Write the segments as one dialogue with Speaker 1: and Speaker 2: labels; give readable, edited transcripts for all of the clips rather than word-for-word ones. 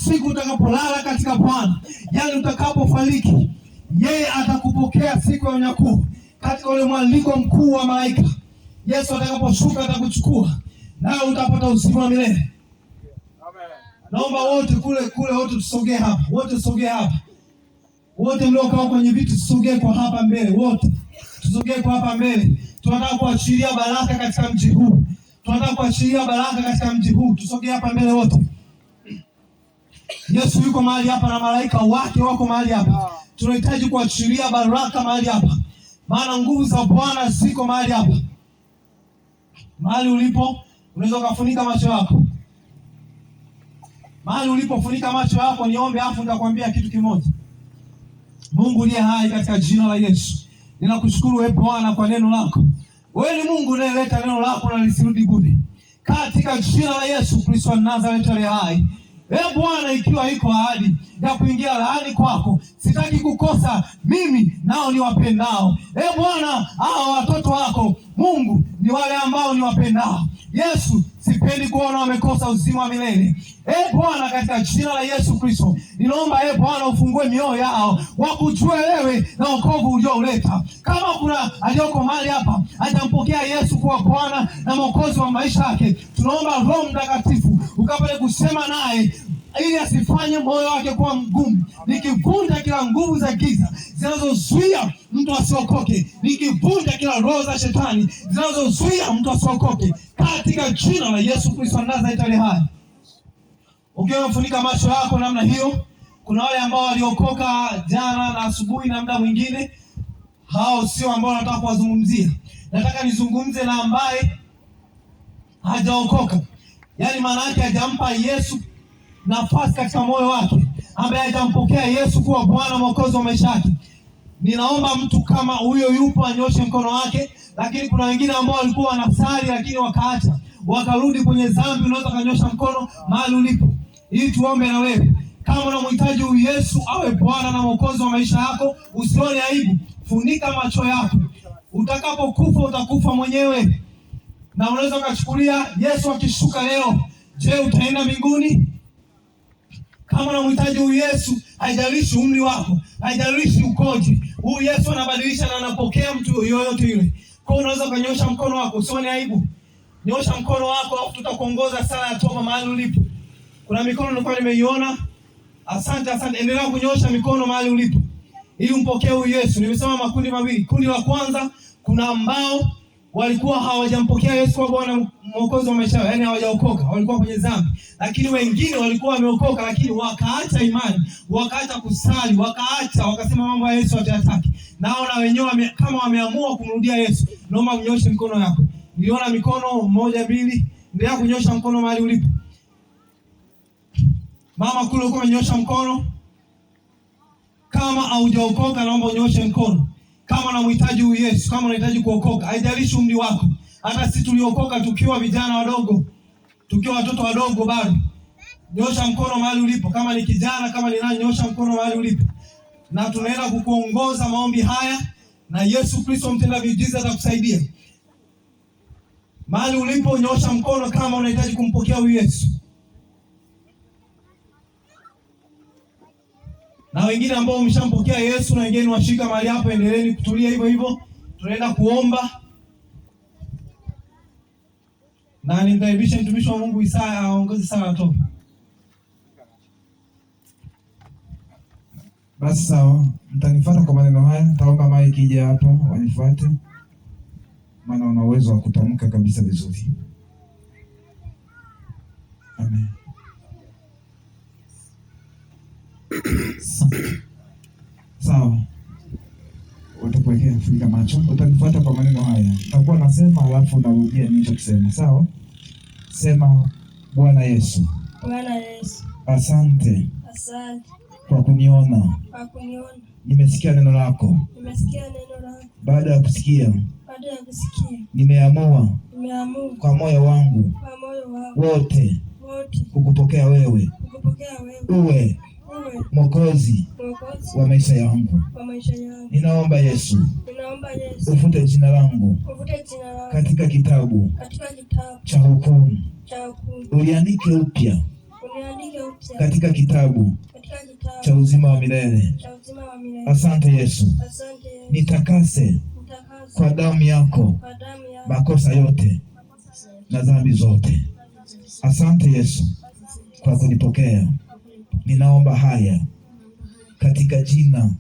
Speaker 1: siku utakapolala katika Bwana, yani utakapofariki, yeye atakupokea siku ya unyakuo katika ule mwaliko mkuu wa malaika. Yesu atakaposhuka atakuchukua, nawe utapata uzima wa milele. Amen. Naomba wote kule wote tusogee hapa. Wote tusogee hapa. Wote mliokaa kwenye viti tusogee kwa hapa mbele. Wote tusogee kwa hapa mbele. Tunataka kuachilia baraka katika mji huu. Tunataka kuachilia baraka katika mji huu. Tusogee hapa mbele wote. Yesu yuko mahali hapa na malaika wake wako mahali hapa. Tunahitaji kuachilia baraka mahali hapa, maana nguvu za Bwana ziko mahali hapa. Mahali ulipo unaweza kufunika macho yako. Mahali ulipofunika macho yako, niombe afu nitakwambia kitu kimoja. Mungu ni hai, katika jina la Yesu ninakushukuru wewe Bwana kwa neno lako. Wewe ni Mungu unayeleta neno lako na lisirudi bure. Katika jina la Yesu Kristo wa Nazareti aliye hai. Bwana, ikiwa iko ahadi ya kuingia laani kwako, sitaki kukosa mimi nao ni wapendao. Bwana, hao watoto wako Mungu ni wale ambao ni wapendao. Yesu, sipendi kuona wamekosa uzima wa milele. Bwana, katika jina la Yesu Kristo ninaomba Bwana ufungue mioyo yao wakujue wewe na wokovu uliouleta. Kama kuna aliyoko mahali hapa hajampokea Yesu kuwa Bwana na Mwokozi wa maisha yake, tunaomba Roho Mtakatifu ukapate kusema naye ili asifanye moyo wake kuwa mgumu. Nikivunja kila nguvu za giza zinazozuia mtu asiokoke, nikivunja kila roho za shetani zinazozuia mtu asiokoke, katika jina la Yesu Kristo Nazareti aliye hai. Ukiwa umefunika macho yako namna hiyo, kuna wale ambao waliokoka jana na asubuhi na muda mwingine, hao sio ambao nataka kuwazungumzia. Nataka nizungumze na ambaye hajaokoka, yani maana yake hajampa Yesu nafasi katika moyo wake, ambaye hajampokea Yesu kuwa Bwana Mwokozi wa maisha yake. Ninaomba mtu kama huyo yupo anyoshe mkono wake. Lakini kuna wengine ambao walikuwa wanasali lakini wakaacha, wakarudi kwenye dhambi. Unaweza kanyosha mkono mahali ulipo ili tuombe na wewe. Kama unamhitaji huyu Yesu awe Bwana na Mwokozi wa maisha yako, usione aibu, funika macho yako. Utakapokufa utakufa mwenyewe, na unaweza ukachukulia Yesu akishuka leo, je, utaenda mbinguni? Kama unamhitaji huyu Yesu, haijalishi umri wako, haijalishi ukoje, huyu Yesu anabadilisha na anapokea mtu yoyote yule. Kwa hiyo unaweza kunyosha mkono wako, usione aibu. Nyosha mkono wako au tutakuongoza sala ya toba mahali ulipo. Kuna mikono nilikuwa nimeiona. Asante. Endelea kunyosha mikono mahali ulipo ili umpokee huyu Yesu. Nimesema makundi mawili. Kundi la kwanza, kuna ambao walikuwa hawajampokea Yesu kwa Bwana Mwokozi wa maisha yao, yani hawajaokoka, walikuwa kwenye dhambi. Lakini wengine walikuwa wameokoka lakini wakaacha imani, wakaacha kusali, wakasema mambo ya Yesu hatayataki. Nao na wenyewe kama wameamua kumrudia Yesu, naomba unyoshe mikono yako. Niliona mikono moja mbili, endelea kunyosha mkono mahali ulipo. Mama kule uko umenyosha mkono. Kama haujaokoka naomba unyoshe mkono. Kama unamhitaji huyu Yesu, kama unahitaji kuokoka, haijalishi umri wako. Hata sisi tuliokoka tukiwa vijana wadogo, tukiwa watoto wadogo bado. Nyosha mkono mahali ulipo. Kama ni kijana, kama ni nani, nyosha mkono mahali ulipo. Na tunaenda kukuongoza maombi haya, na Yesu Kristo mtenda miujiza atakusaidia. Mahali ulipo nyosha mkono kama unahitaji kumpokea huyu Yesu. Na wengine ambao umeshampokea Yesu na wengine washika mahali hapo, endeleeni kutulia hivyo hivyo. Tunaenda kuomba. Na nimkaribisha mtumishi wa Mungu Isaya aongoze sala ya toba.
Speaker 2: Basi sawa, mtanifuata kwa maneno haya. Nitaomba maiki ije hapa wanifuate, maana una uwezo wa kutamka kabisa vizuri. Amen. Sawa. Utakuwekea funika macho. Utanifuata kwa maneno haya. Nitakuwa nasema alafu narudia nilichosema. Sawa? Sema, Bwana Yesu.
Speaker 3: Bwana Yesu.
Speaker 2: Asante.
Speaker 3: Asante.
Speaker 2: Kwa kuniona. Nimesikia neno lako. Baada ya kusikia. Nimeamua. Kwa moyo wangu. Wote. Kukupokea wewe. Uwe Mwokozi wa maisha yangu. Ninaomba Yesu, ufute jina langu katika kitabu cha hukumu. Uliandike upya katika kitabu cha uzima wa milele. Asante Yesu, nitakase kwa damu yako makosa yote na dhambi zote. Asante Yesu kwa kunipokea. Ninaomba haya katika jina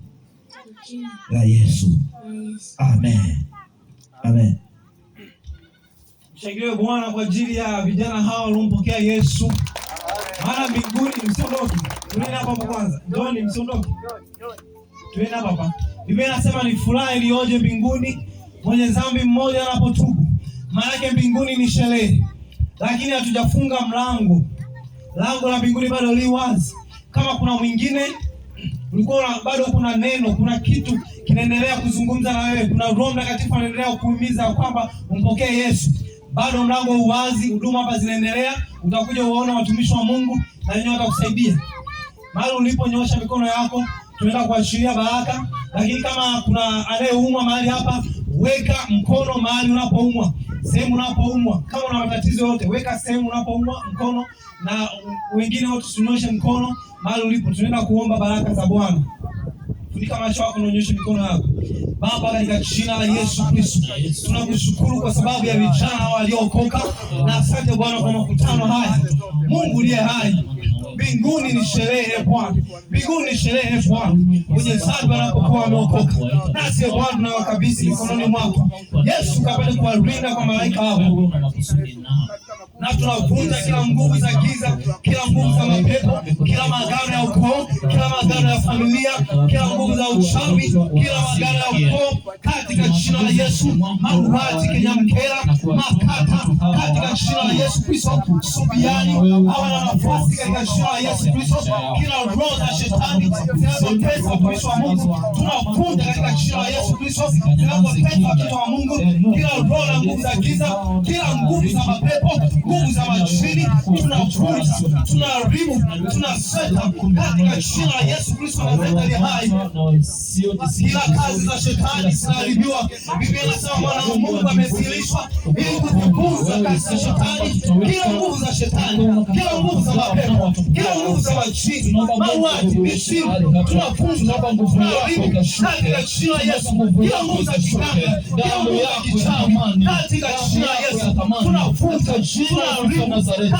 Speaker 2: la Yesu. Amen. Amen.
Speaker 1: Mshangilie Bwana kwa ajili ya vijana hawa waliompokea Yesu. Maana mbinguni, msiondoke. Tuende hapa kwanza. Njooni msiondoke. Tuende hapa. Biblia inasema ni furaha iliyoje mbinguni mwenye dhambi mmoja anapotubu. Maana yake mbinguni ni sherehe. Lakini hatujafunga mlango. Lango la mbinguni bado li wazi. Kama kuna mwingine ulikuwa bado kuna neno, kuna kitu kinaendelea kuzungumza na wewe, kuna Roho Mtakatifu anaendelea kukuhimiza kwamba umpokee Yesu, bado mlango uwazi, huduma hapa zinaendelea. Utakuja uone watumishi wa Mungu na wenyewe watakusaidia. Mahali uliponyosha mikono yako, tunaenda kuashiria baraka. Lakini kama kuna anayeumwa mahali hapa, weka mkono mahali unapoumwa, sehemu unapoumwa. Kama una matatizo yote, weka sehemu unapoumwa mkono, na wengine wote tunyoshe mkono mahali ulipo. Tunaenda kuomba baraka za Bwana. Funika macho yako na unyoshe mikono yako. Baba, katika jina la Yesu Kristo, tunakushukuru kwa sababu ya vijana waliookoka, na asante Bwana kwa makutano haya. Mungu uliye hai, mbinguni ni sherehe Bwana. Mbinguni ni sherehe Bwana. Kwenye dhambi wanapokuwa wameokoka. Nasi Bwana tunawakabidhi mikononi mwako. Yesu, kapende kuwalinda kwa malaika wako. Na tunavunja kila nguvu za giza, kila nguvu za mapepo, kila magano ya ukoo, kila magano ya familia, kila nguvu za uchawi, kila magano ya ukoo katika jina la Yesu. Mauaji, kinyamkera, makata katika jina la Yesu Kristo. Subiani hawana nafasi katika jina la Yesu Kristo. Kila roho za shetani zinazotesa watumishi wa Mungu tunavunja katika jina la Yesu Kristo. Zinazotesa watoto wa Mungu, kila roho na nguvu za giza, kila nguvu za mapepo, nguvu za majini, tunavunja, tunaharibu, tunaseta katika jina la Yesu Kristo Nazareti aliye hai. Kila kazi za shetani zinaharibiwa. Biblia inasema Mwana wa Mungu amesilishwa ili kufukuza kazi za shetani, kila nguvu za shetani, kila nguvu za mapepo, kila nguvu za majini, mauaji, mishipa, tunavunja, tunaharibu katika jina la Yesu. Kila nguvu za kiganga, kila nguvu za kichawi katika jina la Yesu tunavunja,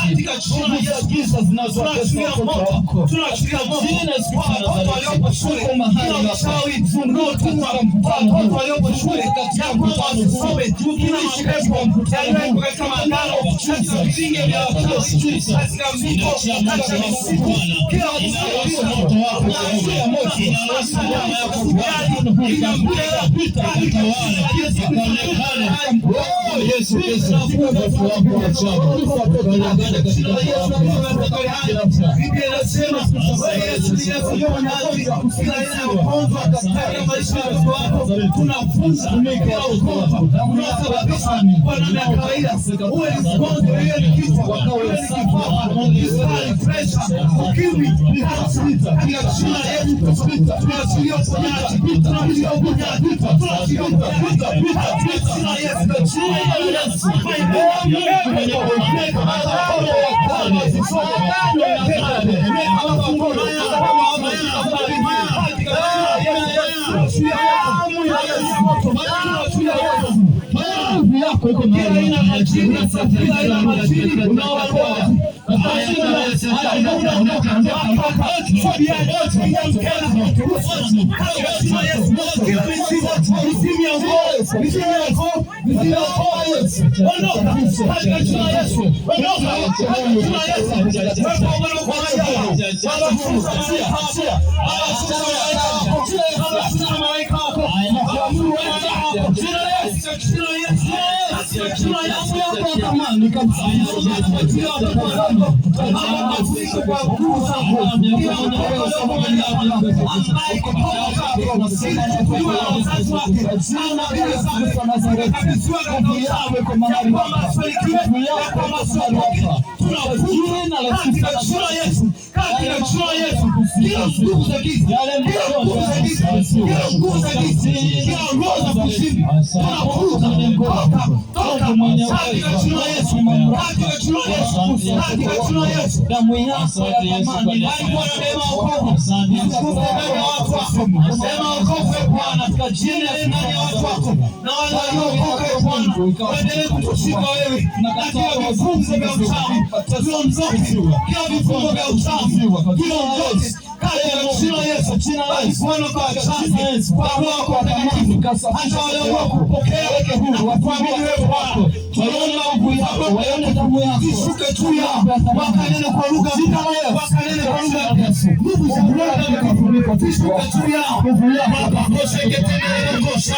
Speaker 1: katika jina la Yesu tunaachilia moto, tunaachilia moto watoto waliopo shule, kila mchawi unaotumwa watoto waliopo shule ya kwamba wasisome, kila mapepo yaliwekwa katika magano, katika vizinge vya wachawi, katika mito, katika misitu, kila moto tunaachilia moto, katika Yesu Kristo. Biblia inasema Yesu ni Yesu mponyaji, kila aina ya ugonjwa katika maisha ya watu tunafunza kila ugonjwa unaosababisha kwa namna ya kawaida, uwe ni ugonjwa, uwe ni kichwa, uwe ni kifafa, kisukari, presha, ukimwi, kansa, katika jina la Yesu Kristo tunaachilia uponyaji, tunaachilia uponyaji, tunaachilia uponyaji katika jina la Yesu. Tunavunja katika jina la Yesu. Kila nguvu za giza, kila nguvu za giza, kila nguvu za giza, kila roho za kuzimu, tunapuuza toka katika jina la Yesu, katika jina la Yesu, katika jina la Yesu. Damu yako ya thamani haikuwa na neema ya wokovu. Mtukufu ndani ya watu wako, neema ya wokovu ya Bwana katika jina ndani ya watu wako, na wale waliookoka ya Bwana waendelee kutushika wewe katika vifungo vya uchawi, tuondoke kila vifungo vya uchawi, tuondoke katika jina la Yesu. Jina la Yesu Bwana kwa Yesu, kwa roho kwa takatifu, hata wale waliopokea weke huru, wafuamini wewe wako, tunaona nguvu yako, waone damu yako ishuke juu yao, wakanene kwa lugha mpya, wakanene kwa lugha mpya, nguvu za Roho Mtakatifu ishuke juu yao, nguvu yako pakoseke tena ngosha,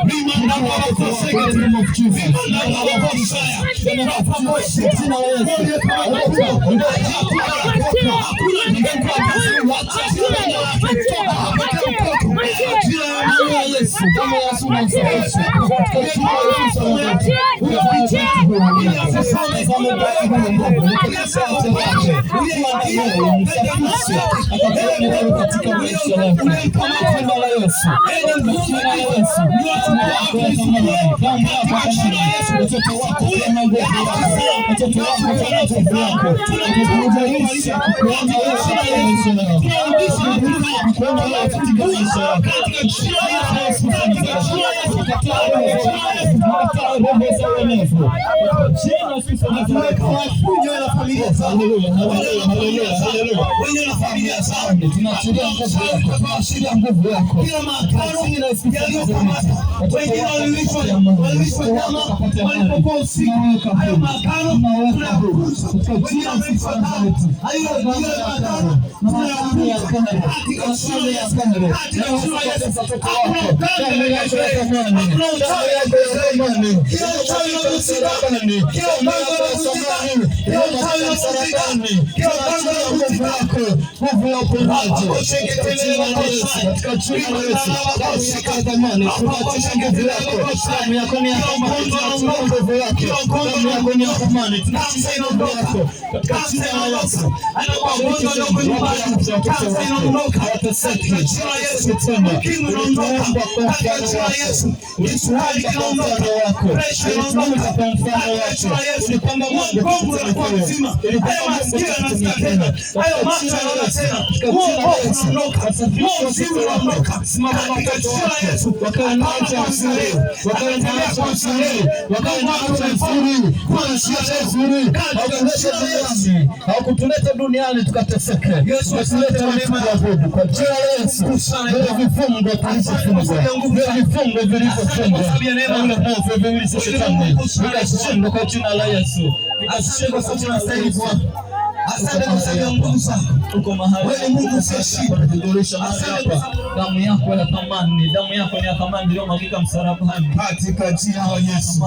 Speaker 1: rimanda kwa pakoseke tena mfukizi, rimanda kwa pakosha, tena pakosha jina la Yesu. Haukutuleta duniani tukateseke, tuleta neema ya Mungu kwa jina la Yesu. Vifungo vilivyofungwa vikashindwa kwa jina la Yesu. Asante kwa sababu ya nguvu zako. Tuko mahali wewe Mungu usiyeshindwa kutudurisha mahali hapa. Damu yako ya thamani, damu yako ni ya thamani ndio mwagika msalabani. Katika jina la Yesu.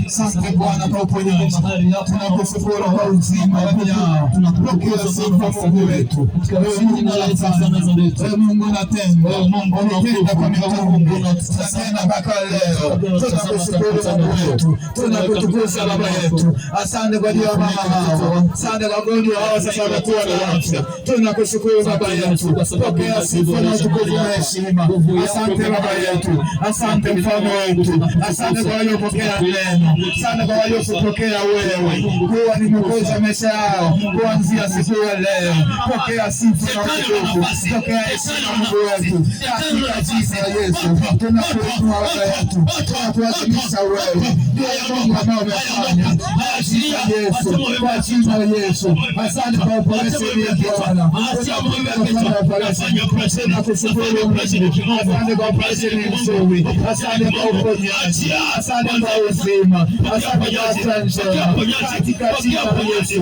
Speaker 1: Asante Bwana kwa uponyaji mahali hapa. Tunakushukuru kwa uzima wako. Tunapokea sifa Mungu wetu. Katika jina la Yesu Nazareti. Wewe Mungu unatenda. Wewe Mungu unatenda kwa Mungu unatenda mpaka leo. Tunakushukuru Mungu wetu. Tunakutukuza Baba yetu. Asante kwa ajili ya mama hao. Asante kwa gonjwa hao sasa watu wanaanza. Tunakushukuru Baba yetu. Pokea sifa na utukufu na heshima. Asante Baba yetu. Asante Mfalme wetu. Asante kwa waliopokea neno. Asante kwa waliopokea wewe. Kuwa ni mwokozi wa maisha yao. Kuanzia siku ya leo. Pokea sifa na utukufu. Pokea heshima Mungu wetu. Katika jina la Yesu. Tunakuinua Baba yetu. Tunakuadhimisha wewe. Ndio Mungu ambao umefanya. Katika Yesu. Kwa jina la Yesu. Asante kwa operesheni ya Bwana. Asante kwa operesheni nzuri. Asante kwa uponyaji. Asante kwa uzima. Asante kwa transfer. Katika jina la Yesu.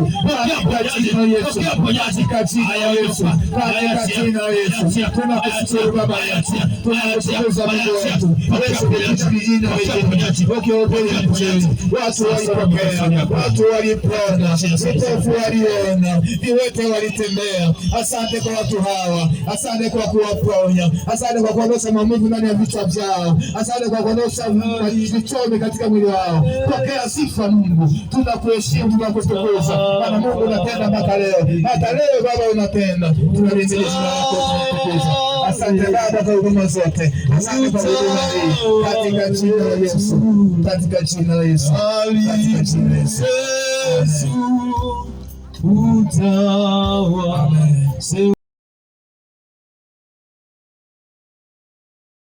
Speaker 1: Katika jina la Yesu. Katika jina la Yesu. Katika jina la Yesu. Tunakushukuru Baba yetu. Tunakushukuru Mungu wetu. Wewe ni jina la ukiokoa nchi. Watu walipokea. Watu walipona. Watu waliona.
Speaker 2: Bwana, viwete walitembea. Asante kwa watu hawa, asante kwa kuwaponya, asante kwa kuondosha maumivu ndani ya vichwa vyao, asante kwa kuondosha vichomi katika mwili wao. Pokea sifa Mungu, tunakuheshimu, tunakutukuza. Maana Mungu unatenda mpaka leo, hata leo Baba unatenda. Tunaliendeleza jina lako, tunakutukuza. Asante Baba kwa huduma zote, asante kwa huduma hii, katika jina la Yesu, katika jina la Yesu, katika jina la Yesu. Amen.